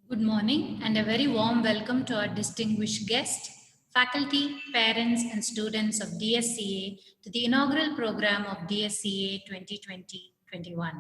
Good morning and a very warm welcome to our distinguished guest, faculty, parents, and students of DSCA to the inaugural program of DSCA 2020-21.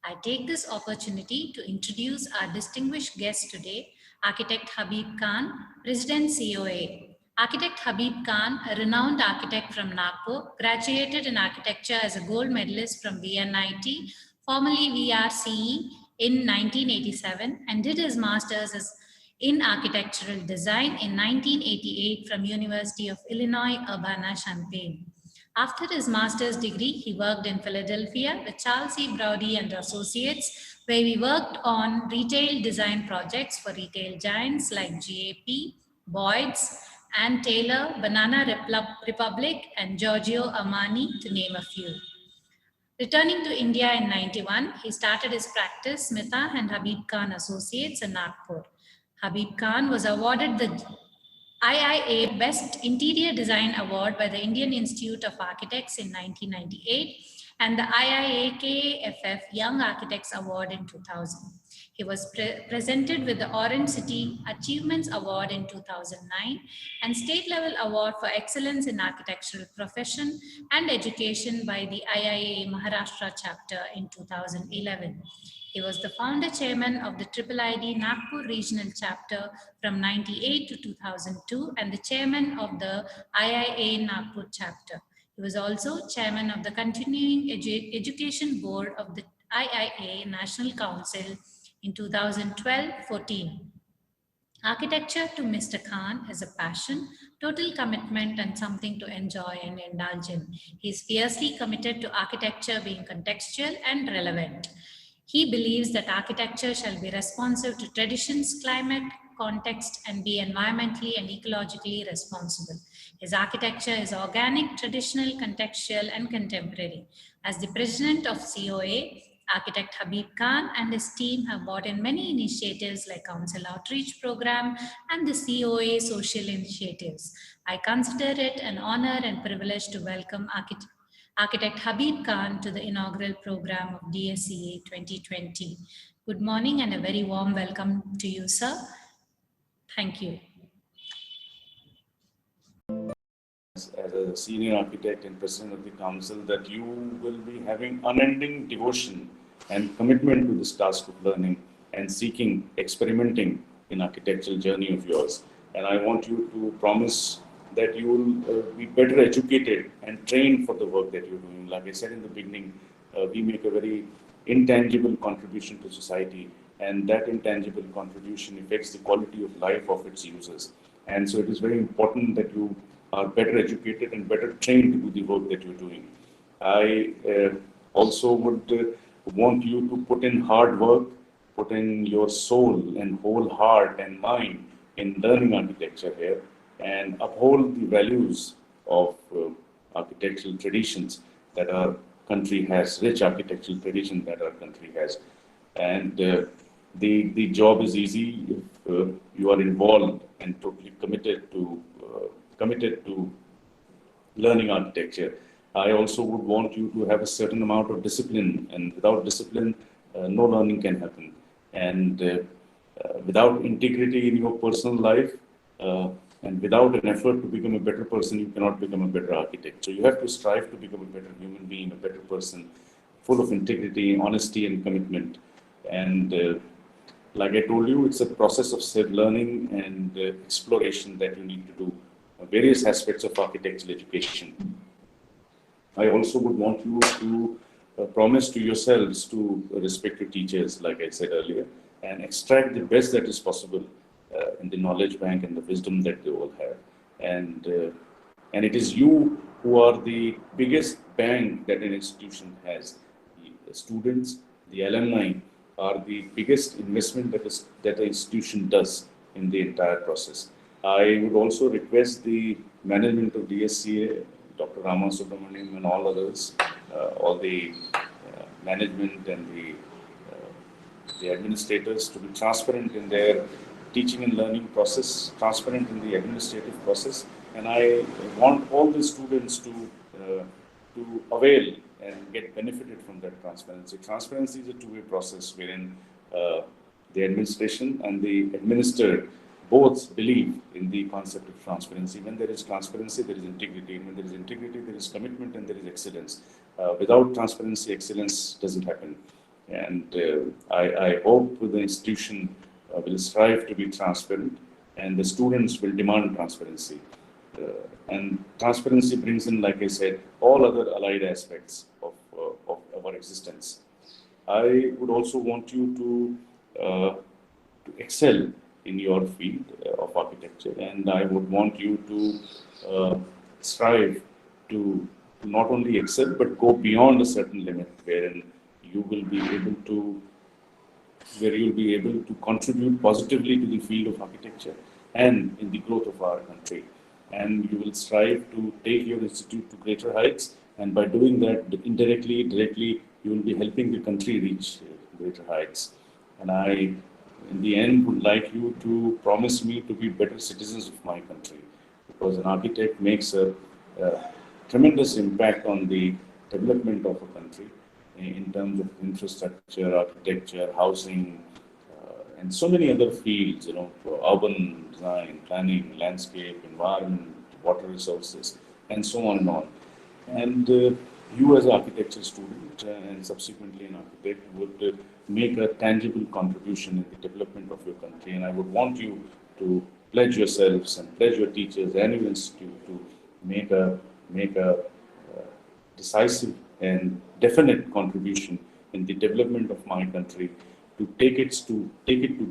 I take this opportunity to introduce our distinguished guest today, Architect Habib Khan, President COA. Architect Habib Khan, a renowned architect from Nagpur, graduated in architecture as a gold medalist from VNIT, formerly VRCE, in 1987 and did his master's in architectural design in 1988 from University of Illinois Urbana-Champaign. After his master's degree, he worked in Philadelphia with Charles E. Brody and Associates, where he worked on retail design projects for retail giants like GAP, Boyd's, and Taylor, Banana Republic, and Giorgio Armani, to name a few. Returning to India in 91, he started his practice, Smita and Habib Khan Associates in Nagpur. Habib Khan was awarded the IIA Best Interior Design Award by the Indian Institute of Architects in 1998 and the IIA KAFF Young Architects Award in 2000. He was presented with the Orange City Achievements Award in 2009 and State Level Award for Excellence in Architectural Profession and Education by the IIA Maharashtra chapter in 2011. He was the founder chairman of the IIID Nagpur Regional Chapter from 98 to 2002 and the chairman of the IIA Nagpur chapter. He was also chairman of the Continuing Education Board of the IIA National Council in 2012-14. Architecture to Mr. Khan is a passion, total commitment, and something to enjoy and indulge in. He is fiercely committed to architecture being contextual and relevant. He believes that architecture shall be responsive to traditions, climate, context, and be environmentally and ecologically responsible. His architecture is organic, traditional, contextual, and contemporary. As the president of COA, Architect Habib Khan and his team have brought in many initiatives like Council Outreach Program and the COA social initiatives. I consider it an honor and privilege to welcome Architect Habib Khan to the inaugural program of DSCA 2020. Good morning and a very warm welcome to you, sir. Thank you. As a senior architect and president of the council, that you will be having unending devotion and commitment to this task of learning and seeking, experimenting in architectural journey of yours. And I want you to promise that you will be better educated and trained for the work that you're doing. Like I said in the beginning, we make a very intangible contribution to society, and that intangible contribution affects the quality of life of its users. And so it is very important that you are better educated and better trained to do the work that you're doing. I also would want you to put in hard work, put in your soul and whole heart and mind in learning architecture here, and uphold the values of architectural traditions that our country has, rich architectural tradition that our country has. And the job is easy if you are involved and totally committed to learning architecture. I also would want you to have a certain amount of discipline, and without discipline, no learning can happen. And without integrity in your personal life, and without an effort to become a better person, you cannot become a better architect. So you have to strive to become a better human being, a better person, full of integrity, honesty, and commitment. And like I told you, it's a process of self-learning and exploration that you need to do various aspects of architectural education. I also would want you to promise to yourselves to respect your teachers, like I said earlier, and extract the best that is possible in the knowledge bank and the wisdom that they all have. And it is you who are the biggest bank that an institution has. The students, the alumni are the biggest investment that the institution does in the entire process. I would also request the management of DSCA, Dr. Rama Subramaniam and all others, all the management and the administrators to be transparent in their teaching and learning process, transparent in the administrative process. And I want all the students to avail and get benefited from that transparency. Transparency is a two-way process wherein the administration and the administered both believe in the concept of transparency. When there is transparency, there is integrity. And when there is integrity, there is commitment and there is excellence. Without transparency, excellence doesn't happen. And I hope the institution will strive to be transparent, and the students will demand transparency. And transparency brings in, like I said, all other allied aspects of our existence. I would also want you to excel in your field of architecture, and I would want you to strive to not only excel but go beyond a certain limit, wherein you will be able to where you'll be able to contribute positively to the field of architecture and in the growth of our country. And you will strive to take your institute to greater heights, and by doing that, indirectly, directly, you will be helping the country reach greater heights. And I, in the end, would like you to promise me to be better citizens of my country, because an architect makes a tremendous impact on the development of a country in terms of infrastructure, architecture, housing, and so many other fields, urban design, planning, landscape, environment, water resources, and so on and on. And you as an architecture student and subsequently an architect would make a tangible contribution in the development of your country. And I would want you to pledge yourselves and pledge your teachers and your institute to make a decisive and definite contribution in the development of my country, to take it to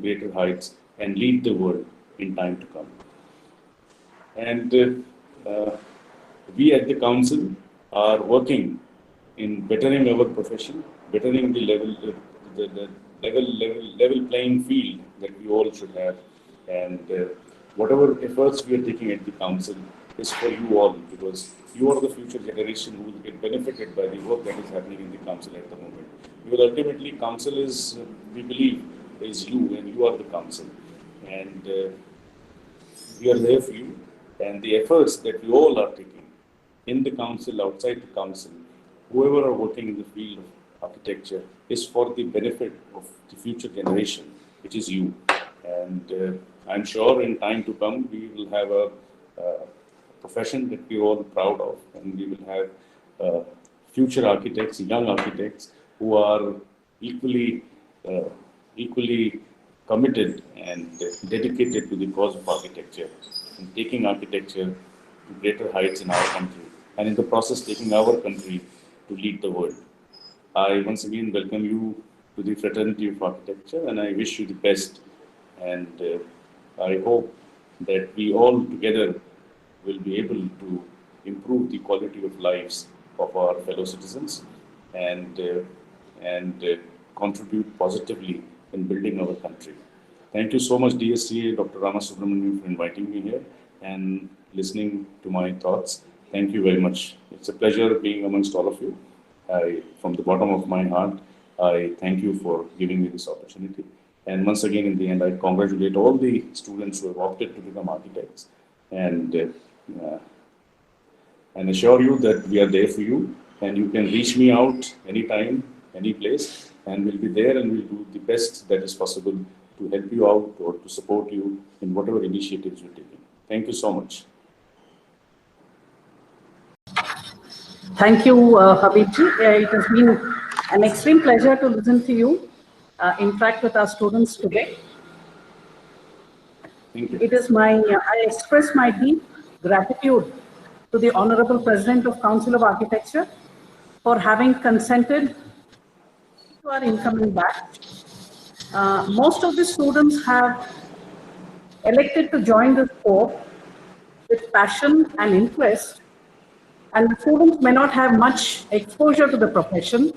greater heights and lead the world in time to come. And we at the council are working in bettering our profession, bettering the level playing field that we all should have. And whatever efforts we are taking at the council is for you all, because you are the future generation who will get benefited by the work that is happening in the council at the moment. Because ultimately, council is, we believe, is you, and you are the council. And we are there for you. And the efforts that we all are taking in the council, outside the council, whoever are working in the field of architecture, is for the benefit of the future generation, which is you. And I'm sure in time to come, we will have a profession that we're all proud of, and we will have future architects, young architects, who are equally committed and dedicated to the cause of architecture, and taking architecture to greater heights in our country, and in the process taking our country to lead the world. I once again welcome you to the fraternity of architecture, and I wish you the best. And I hope that we all together will be able to improve the quality of lives of our fellow citizens, and contribute positively in building our country. Thank you so much, DSCA, Dr. Ramasubramanian, for inviting me here and listening to my thoughts. Thank you very much. It's a pleasure being amongst all of you. From the bottom of my heart, I thank you for giving me this opportunity. And once again, in the end, I congratulate all the students who have opted to become architects, and assure you that we are there for you, and you can reach me out anytime, any place, and we'll be there, and we'll do the best that is possible to help you out or to support you in whatever initiatives you're taking. Thank you so much. Thank you, Habibji. It has been an extreme pleasure to listen to you interact with our students today. Thank you. It is I express my deep gratitude to the Honorable President of Council of Architecture for having consented to our incoming batch. Most of the students have elected to join this course with passion and interest, and the students may not have much exposure to the profession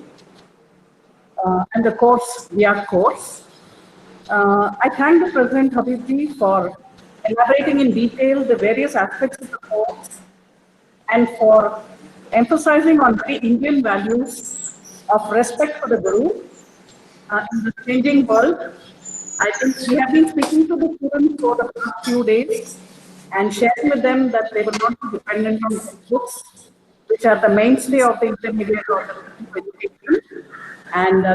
and the course, via course. I thank the President Habibji for elaborating in detail the various aspects of the course and for emphasizing on very Indian values of respect for the Guru in the changing world. I think we have been speaking to the students for the past few days and sharing with them that they will not be dependent on books, which are the mainstay of the intermediate or the education, and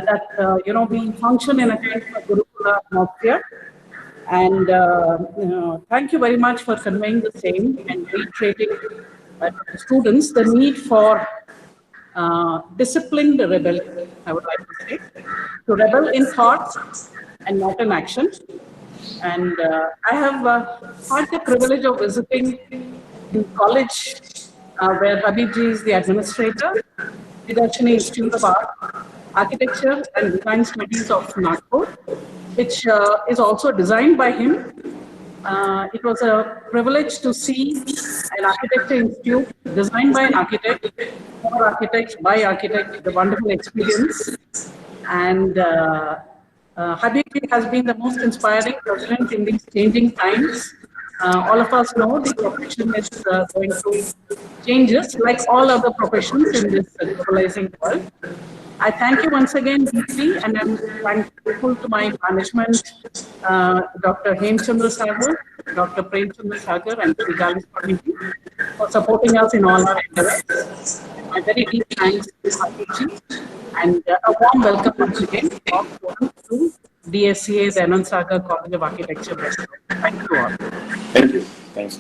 we function in a kind of a Gurukula atmosphere. And thank you very much for conveying the same and reiterating to the students the need for disciplined rebellion, I would like to say, to rebel in thought and not in action. And I have had the privilege of visiting in college where Habibji is the administrator, Vidarshini Institute of Art, Architecture and Design Studies of Nagpur, which is also designed by him. It was a privilege to see an architecture institute designed by an architect, for architects, by architects, the wonderful experience. And Habibji has been the most inspiring president in these changing times. All of us know the profession is going through changes like all other professions in this globalizing world. I thank you once again deeply, and I'm thankful to my management, Dr. Hemchandra Sagar, Dr. Premchandra Sagar, and Srigalis Committee for supporting us in all our endeavors. My very deep thanks to Habibji, and a warm welcome once again to DSCA, the Anand Sagar College of Architecture. Thank you all. Thank you. Thanks.